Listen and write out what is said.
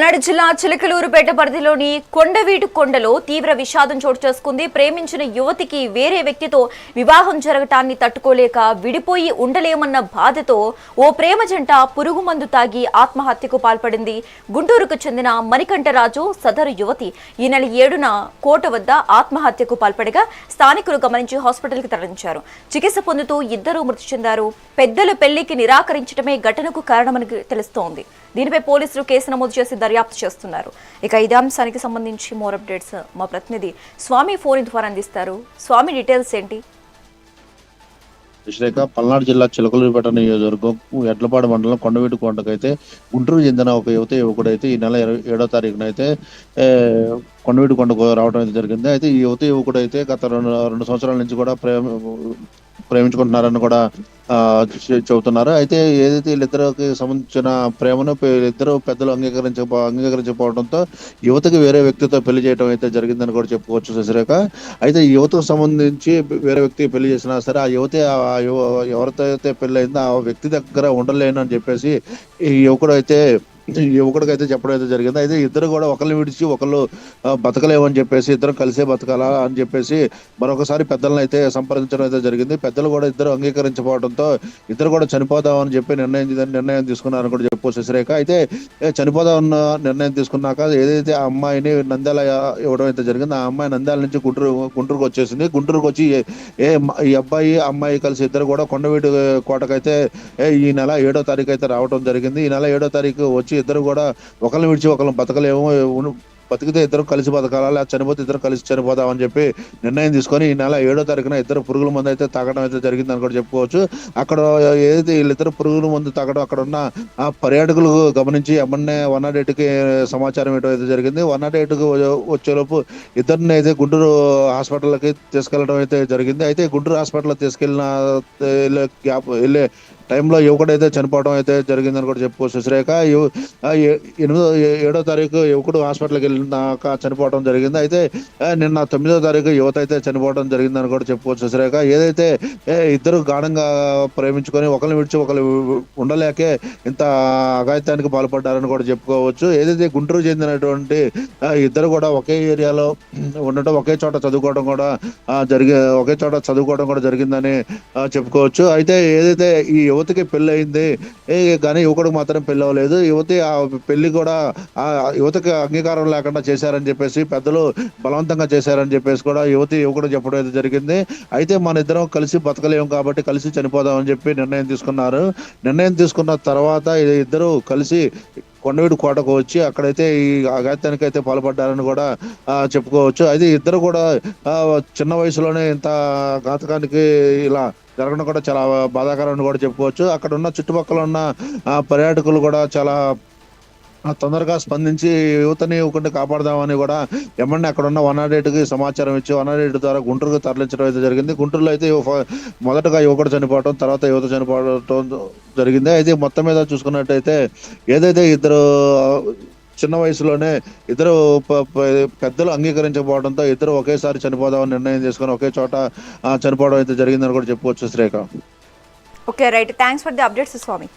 పల్నాడు జిల్లా చిలకలూరుపేట పరిధిలోని కొండవీటు కొండలో తీవ్ర విషాదం చోటు చేసుకుంది. ప్రేమించిన యువతికి వేరే వ్యక్తితో వివాహం జరగటాన్ని తట్టుకోలేక విడిపోయి ఉండలేమన్న బాధతో ఓ ప్రేమ జంట పురుగు మందు తాగి ఆత్మహత్యకు పాల్పడింది. గుంటూరుకు చెందిన మణికంఠరాజు సదరు యువతి ఈ నెల 7న కోట వద్ద ఆత్మహత్యకు పాల్పడగా స్థానికులు గమనించి హాస్పిటల్కి తరలించారు. చికిత్స పొందుతూ ఇద్దరూ మృతి చెందారు. పెద్దలు పెళ్లికి నిరాకరించడమే ఘటనకు కారణమని తెలుస్తోంది. దీనిపై పోలీసులు కేసు నమోదు చేసి దర్యాప్తు చేస్తున్నారు. ఇక ఇదే అంశానికి సంబంధించి మోర్ అప్డేట్స్ మా ప్రతినిధి స్వామి ఫోన్ ద్వారా అందిస్తారు. స్వామి, డీటెయిల్స్ ఏంటి? పల్నాడు జిల్లా చిలకలూరుపేట నియోజకవర్గం ఎడ్లపాడు మండలం కొండవీటి కోటకైతే గుంటూరు చెందిన ఒక యువకుడైతే ఈ నెల 27వ తారీఖున అయితే కొండవీటి కొండకు రావడం అయితే జరిగింది. అయితే ఈ యువకుడైతే గత రెండు సంవత్సరాల నుంచి కూడా ప్రేమించుకుంటున్నారని కూడా చెబుతున్నారు. అయితే ఏదైతే వీళ్ళిద్దరికి సంబంధించిన ప్రేమను వీళ్ళిద్దరు పెద్దలు అంగీకరించకపోవడంతో యువతకి వేరే వ్యక్తితో పెళ్లి చేయడం అయితే జరిగిందని కూడా చెప్పుకోవచ్చు శశిరేఖ. అయితే ఈ యువతకు సంబంధించి వేరే వ్యక్తి పెళ్లి చేసినా సరే ఆ యువతి ఎవరితో అయితే పెళ్లి అయిందో ఆ వ్యక్తి దగ్గర ఉండలేను అని చెప్పేసి ఈ యువకుడికి చెప్పడం అయితే జరిగింది. అయితే ఇద్దరు కూడా ఒకరిని విడిచి ఒకళ్ళు బతకలేమని చెప్పేసి ఇద్దరు కలిసే బతకాలా అని చెప్పేసి మరొకసారి పెద్దలను అయితే సంప్రదించడం అయితే జరిగింది. పెద్దలు కూడా ఇద్దరు అంగీకరించకపోవడంతో ఇద్దరు కూడా చనిపోదామని చెప్పి నిర్ణయం తీసుకున్నారని కూడా చెప్పు శశిరేఖ. అయితే చనిపోదామన్న నిర్ణయం తీసుకున్నాక ఏదైతే ఆ అమ్మాయిని నంద్యాల ఇవ్వడం అయితే జరిగింది. ఆ అమ్మాయి నంద్యాల నుంచి గుంటూరుకు వచ్చేసింది. గుంటూరుకు వచ్చి ఈ అమ్మాయి కలిసి ఇద్దరు కూడా కొండవీటి కోటకైతే ఈ నెల 7వ తారీఖు అయితే రావడం జరిగింది. ఈ నెల 7వ తారీఖు వచ్చి ఇద్దరు కూడా ఒకరిని విడిచి ఒకరిని బతకలేమో, బతికితే ఇద్దరు కలిసి బతకాలా లేదా చనిపోతే ఇద్దరు కలిసి చనిపోదామని చెప్పి నిర్ణయం తీసుకొని ఈ నెల 7వ తారీఖున ఇద్దరు పురుగుల మందు అయితే తాగడం అయితే జరిగిందని కూడా చెప్పుకోవచ్చు. అక్కడ ఏదైతే వీళ్ళిద్దరు పురుగుల మందు తాగడం అక్కడ ఉన్న ఆ పర్యాటకులు గమనించి ఎమ్మన్నే 108కి సమాచారం ఇవ్వడం అయితే జరిగింది. 108కి వచ్చేలోపు ఇద్దరిని అయితే గుంటూరు హాస్పిటల్కి తీసుకెళ్లడం అయితే జరిగింది. అయితే గుంటూరు హాస్పిటల్ తీసుకెళ్లిన వెళ్ళే టైంలో యువకుడైతే చనిపోవడం అయితే జరిగిందని కూడా చెప్పుకోవచ్చు శశిరేఖ. 7వ తారీఖు యువకుడు హాస్పిటల్కి వెళ్ళినాక చనిపోవడం జరిగింది. అయితే నిన్న 9వ తారీఖు యువత అయితే చనిపోవడం జరిగిందని కూడా చెప్పుకోవచ్చు శశిరేఖ. ఏదైతే ఇద్దరు గాఢంగా ప్రేమించుకొని ఒకరిని విడిచి ఒకరు ఉండలేకే ఇంత అఘాయిత్యానికి పాల్పడ్డారని కూడా చెప్పుకోవచ్చు. ఏదైతే గుంటూరు చెందినటువంటి ఇద్దరు కూడా ఒకే ఏరియాలో ఉండటం ఒకే చోట చదువుకోవడం కూడా జరిగిందని చెప్పుకోవచ్చు. అయితే ఏదైతే ఈ యువతికి పెళ్లి అయింది కానీ యువకుడికి మాత్రం పెళ్లి అవ్వలేదు. యువతి ఆ పెళ్లి కూడా ఆ యువతకి అంగీకారం లేకుండా చేశారని చెప్పేసి పెద్దలు బలవంతంగా చేశారని చెప్పేసి కూడా యువకుడు చెప్పడం అయితే జరిగింది. అయితే మన ఇద్దరం కలిసి బతకలేము కాబట్టి కలిసి చనిపోదామని చెప్పి నిర్ణయం తీసుకున్నారు. నిర్ణయం తీసుకున్న తర్వాత ఇద్దరు కలిసి కొండవీడు కోటకు వచ్చి అక్కడైతే ఈ అఘాత్యానికి అయితే పాల్పడ్డారని కూడా చెప్పుకోవచ్చు. అయితే ఇద్దరు కూడా చిన్న వయసులోనే ఇంత ఘాతకానికి ఇలా జరగడం కూడా చాలా బాధాకరమని కూడా చెప్పుకోవచ్చు. అక్కడ ఉన్న చుట్టుపక్కల ఉన్న పర్యాటకులు కూడా చాలా తొందరగా స్పందించి యువకుడిని కాపాడదామని కూడా ఎమ్మని అక్కడ ఉన్న 108కి సమాచారం ఇచ్చి 108 ద్వారా గుంటూరుకు తరలించడం అయితే జరిగింది. గుంటూరులో అయితే మొదటగా యువకుడు చనిపోవడం, తర్వాత యువత చనిపోవడం జరిగింది. అయితే మొత్తం మీద చూసుకున్నట్టయితే ఏదైతే ఇద్దరు చిన్న వయసులోనే ఇద్దరు పెద్దలు అంగీకరించకపోవడంతో ఇద్దరు ఒకేసారి చనిపోదామని నిర్ణయం చేసుకొని ఒకే చోట చనిపోవడం అయితే జరిగిందని కూడా చెప్పుకోవచ్చు Shrekha. Okay, right. Thanks for the updates Swamy.